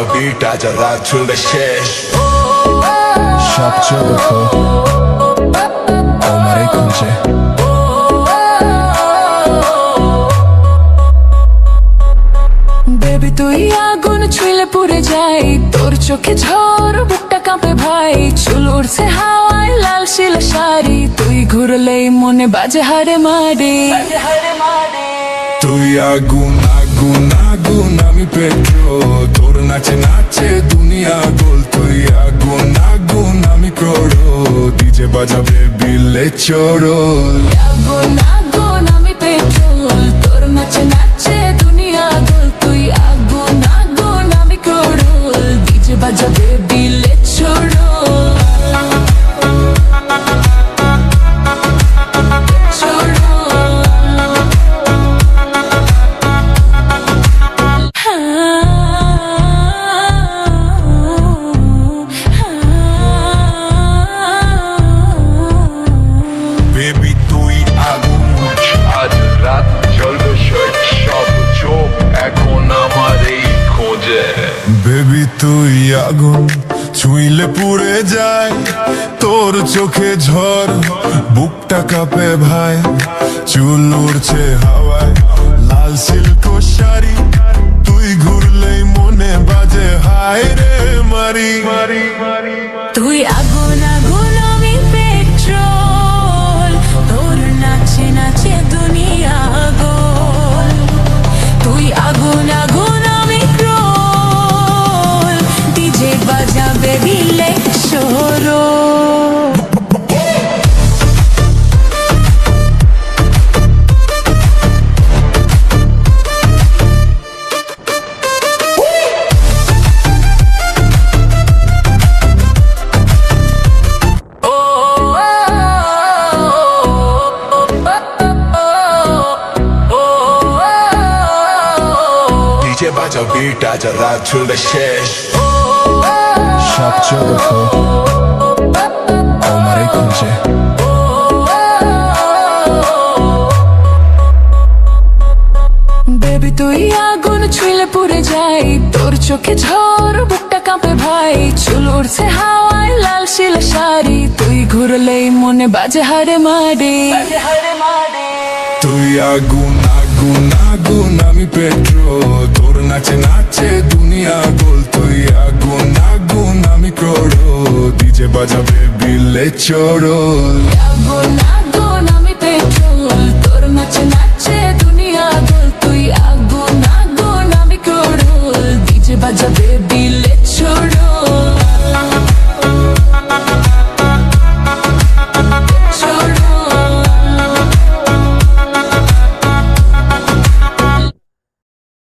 বাজাও বিট আজ রাত চলবে শেষ সব চোখ আমারে খুঁজে বেবি তুই আগুন ছুঁলে পুড়ে যাই তোর চোখে ঝড় বুকটা কাঁপে ভাই চুল উড়ছে হাওয়ায় লাল শিলা শাড়ি তুই ঘুরলেই মনে বাজে হারে মারে তুই আগুন আগুন আগুন আমি পেট্রোল তোর নাচে নাচে দুনিয়া গোল তুই আগুন আগুন আমি ক্রোড়ো ডিজে বাজাবে বিলে চোরল আগুন আগুন আমি পেট্রোল তোর নাচে নাচে দুনিয়া গোল তুই আগুন আগুন আমি ক্রোড়ল ডিজে বাজাবে বিলে ছোড়ো বেবি তুই আগুন আজ রাত জ্বলবে সব চোখ এখন আমার এই খোঁজে বেবি তুই আগুন ছুঁইলে পুড়ে যায় তোর চোখে ঝড় বুকটা কাঁপে ভাই চুল উড়ছে হাওয়ায় লাল সিল্ক শাড়ি তুই ঘুরলেই মনে বাজে হায় রে মারি তুই আগুন আগুন আমি পেট্রোল তোর নাচে নাচে দুনিয়া গোল তুই আগুন আগুন আমি ক্রোল ডিজে বাজাবে বিলে শোরো ডিজে বাজাও বিট আজ রাত চলবে শেষ সব চোখ আমারে খুঁজে বেবি তুই আগুন ছুঁলে পুড়ে যাই তোর চোখে ঝড় বুকটা কাঁপে ভাই চুল উড়ছে হাওয়ায় লাল শিলা শাড়ি তুই ঘুরলেই মনে বাজে হারে মারে তুই আগুন আগুন আগুন আমি পেট্রোল তোর নাচে নাচে দুনিয়া গোল তুই আগুন আগুন আমি ক্রোড়ো ডিজে বাজাবে বিলে চোরল